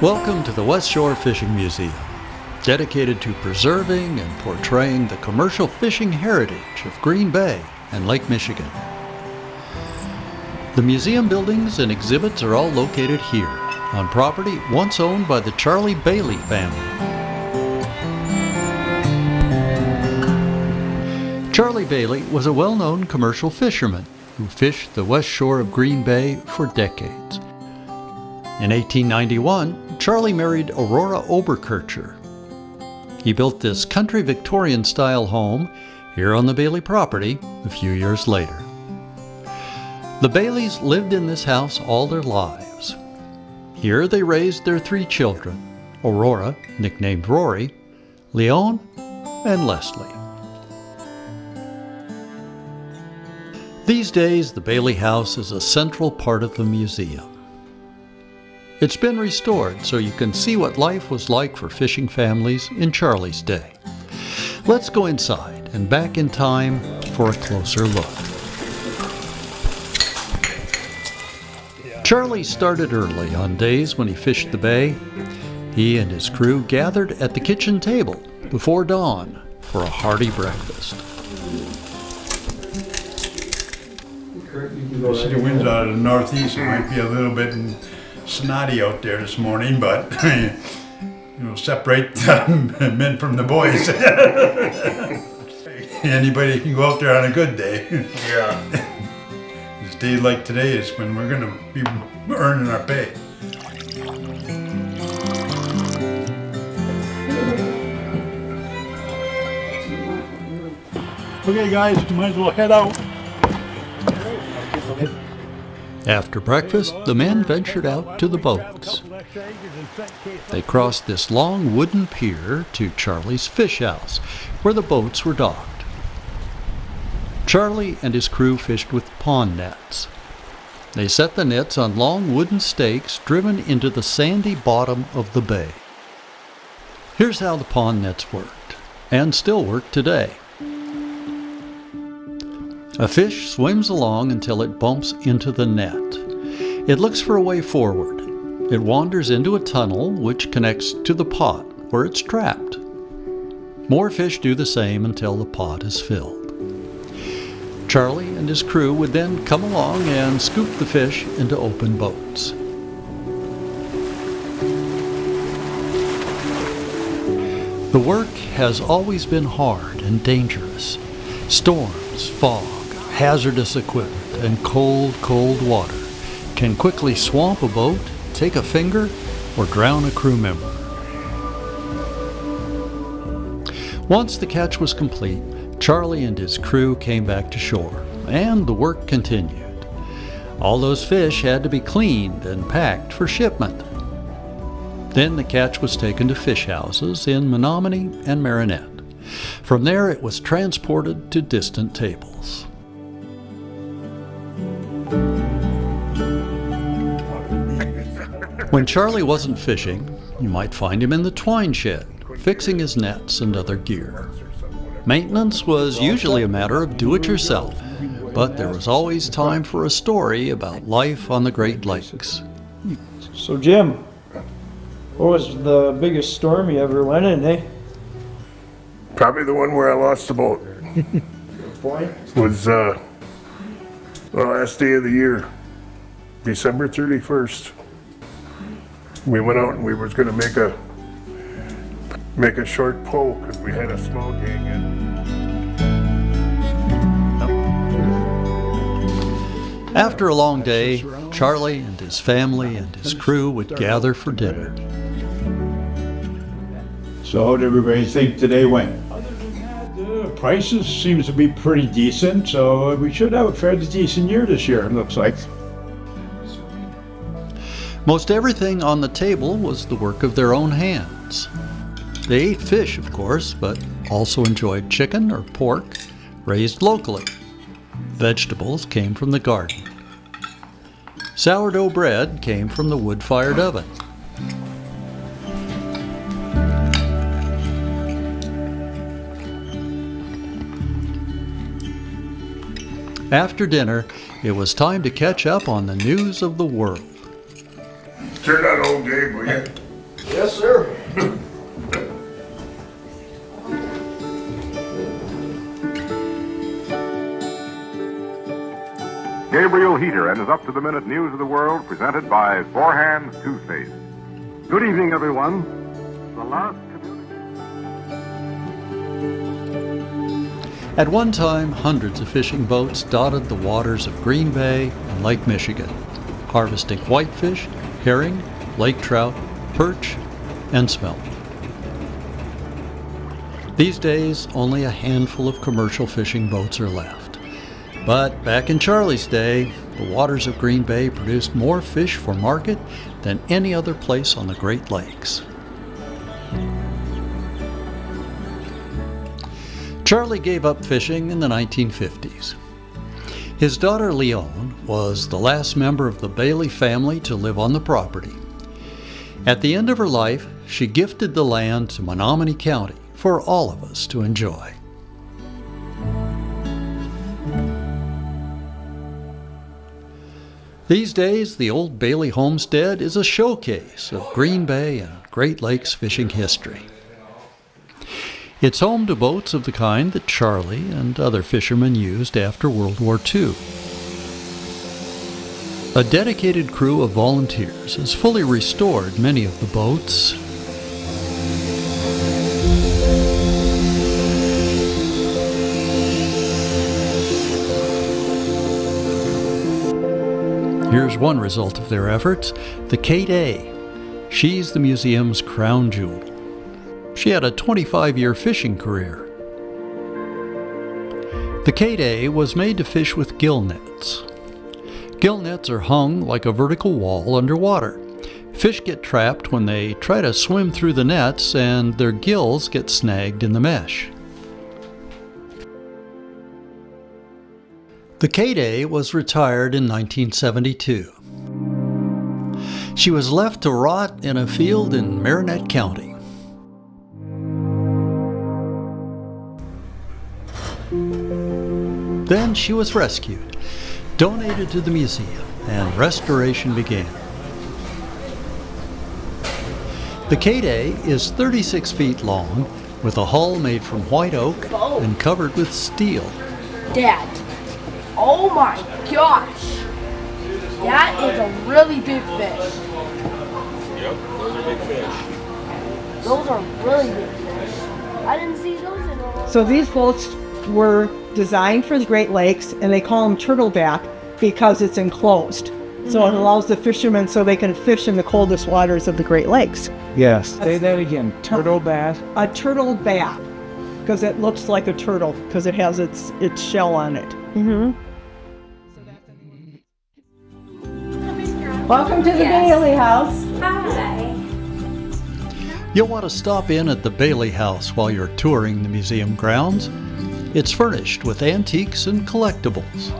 Welcome to the West Shore Fishing Museum, dedicated to preserving and portraying the commercial fishing heritage of Green Bay and Lake Michigan. The museum buildings and exhibits are all located here, on property once owned by the Charlie Bailey family. Charlie Bailey was a well-known commercial fisherman who fished the west shore of Green Bay for decades. In 1891, Charlie married Aurora Oberkircher. He built this country Victorian-style home here on the Bailey property a few years later. The Baileys lived in this house all their lives. Here they raised their 3 children, Aurora, nicknamed Rory, Leon, and Leslie. These days, the Bailey house is a central part of the museum. It's been restored so you can see what life was like for fishing families in Charlie's day. Let's go inside and back in time for a closer look. Charlie started early on days when he fished the bay. He and his crew gathered at the kitchen table before dawn for a hearty breakfast. I see the wind's out of the northeast. It might be a little bit snotty out there this morning, but separate the men from the boys. Anybody can go out there on a good day. Yeah. This day like today is when we're going to be earning our pay. Okay guys, you might as well head out. After breakfast, the men ventured out to the boats. They crossed this long wooden pier to Charlie's fish house, where the boats were docked. Charlie and his crew fished with pond nets. They set the nets on long wooden stakes driven into the sandy bottom of the bay. Here's how the pond nets worked, and still work today. A fish swims along until it bumps into the net. It looks for a way forward. It wanders into a tunnel which connects to the pot where it's trapped. More fish do the same until the pot is filled. Charlie and his crew would then come along and scoop the fish into open boats. The work has always been hard and dangerous. Storms, fog, hazardous equipment, and cold, cold water can quickly swamp a boat, take a finger, or drown a crew member. Once the catch was complete, Charlie and his crew came back to shore, and the work continued. All those fish had to be cleaned and packed for shipment. Then the catch was taken to fish houses in Menominee and Marinette. From there it was transported to distant tables. When Charlie wasn't fishing, you might find him in the twine shed, fixing his nets and other gear. Maintenance was usually a matter of do-it-yourself, but there was always time for a story about life on the Great Lakes. So Jim, what was the biggest storm you ever went in, eh? Probably the one where I lost the boat. Was the last day of the year, December 31st. We went out and we was going to make a short pull because we had a small gang in. After a long day, Charlie and his family and his crew would gather for dinner. So how did everybody think today went? Other than that, the prices seems to be pretty decent, so we should have a fairly decent year this year, it looks like. Most everything on the table was the work of their own hands. They ate fish, of course, but also enjoyed chicken or pork raised locally. Vegetables came from the garden. Sourdough bread came from the wood-fired oven. After dinner, it was time to catch up on the news of the world. Turn that old Gabe, will you? Yes, sir. Gabriel Heater and his up-to-the-minute news of the world presented by Four Hands Toothpaste. Good evening, everyone. The last At one time, hundreds of fishing boats dotted the waters of Green Bay and Lake Michigan, harvesting whitefish, herring, lake trout, perch, and smelt. These days, only a handful of commercial fishing boats are left. But back in Charlie's day, the waters of Green Bay produced more fish for market than any other place on the Great Lakes. Charlie gave up fishing in the 1950s. His daughter Leone was the last member of the Bailey family to live on the property. At the end of her life, she gifted the land to Menominee County for all of us to enjoy. These days, the old Bailey homestead is a showcase of Green Bay and Great Lakes fishing history. It's home to boats of the kind that Charlie and other fishermen used after World War II. A dedicated crew of volunteers has fully restored many of the boats. Here's one result of their efforts, the Kate A. She's the museum's crown jewel. She had a 25-year fishing career. The Kate A was made to fish with gill nets. Gill nets are hung like a vertical wall underwater. Fish get trapped when they try to swim through the nets, and their gills get snagged in the mesh. The Kate A was retired in 1972. She was left to rot in a field in Marinette County. Then she was rescued, donated to the museum, and restoration began. The Kate A is 36 feet long, with a hull made from white oak and covered with steel. Dad, oh my gosh! That is a really big fish. Yep, those are big fish. Those are really big fish. I didn't see those in a while. So these boats were designed for the Great Lakes, and they call them turtleback because it's enclosed. So it allows the fishermen so they can fish in the coldest waters of the Great Lakes. Yes. Say that again. Turtle bass. A turtleback, because it looks like a turtle, because it has its shell on it. Mm-hmm. Welcome to the Bailey House. Hi. You'll want to stop in at the Bailey House while you're touring the museum grounds. It's furnished with antiques and collectibles.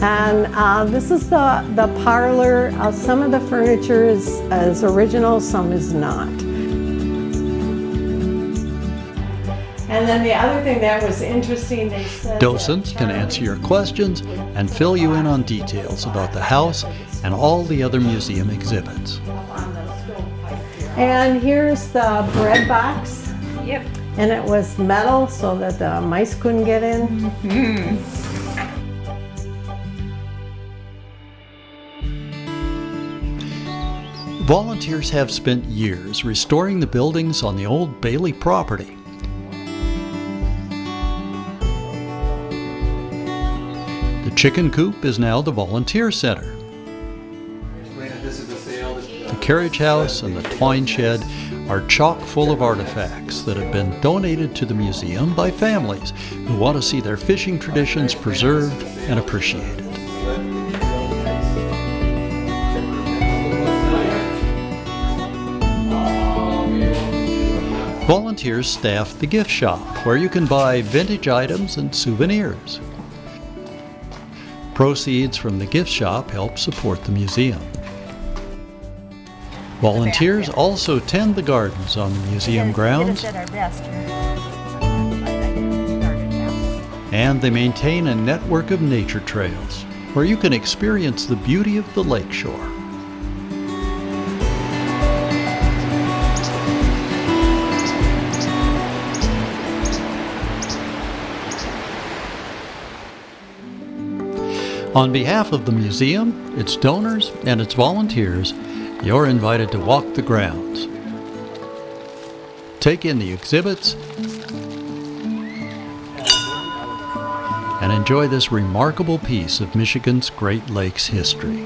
And this is the parlor. Some of the furniture is original, some is not. And then the other thing that was interesting, they said Docents can answer your questions and fill you in on details about the house and all the other museum exhibits. And here's the bread box. Yep. And it was metal so that the mice couldn't get in. Mm-hmm. Volunteers have spent years restoring the buildings on the old Bailey property. The chicken coop is now the volunteer center. The carriage house and the twine shed are chock full of artifacts that have been donated to the museum by families who want to see their fishing traditions preserved and appreciated. Volunteers staff the gift shop, where you can buy vintage items and souvenirs. Proceeds from the gift shop help support the museum. Volunteers also tend the gardens on the museum grounds. Our best. And they maintain a network of nature trails where you can experience the beauty of the lakeshore. On behalf of the museum, its donors, and its volunteers, you're invited to walk the grounds, take in the exhibits, and enjoy this remarkable piece of Michigan's Great Lakes history.